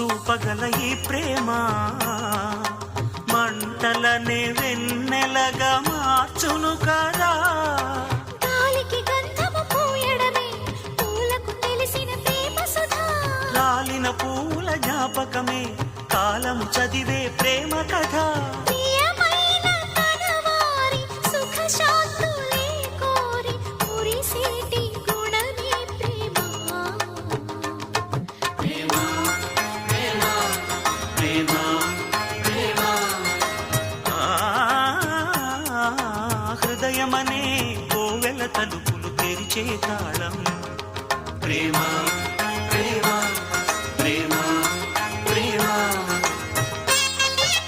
చూపగల ఈ ప్రేమ మంటలనే వెన్నెలగా మార్చును కదా. గాలికి గంధము పూయడమే పూలకు తెలిసిన ప్రేమ సుధా. రాలిన పూల జ్ఞాపకమే కాలము చదివే ప్రేమ కథ. ప్రియమైన తనవారి సుఖ శాంతులే కోరి మురిసేటి గుణమే ప్రేమ. ప్రేమ ప్రేమ ప్రేమ ప్రేమ. హృదయమనే కోవెల తలుపులు తెరిచే తాళం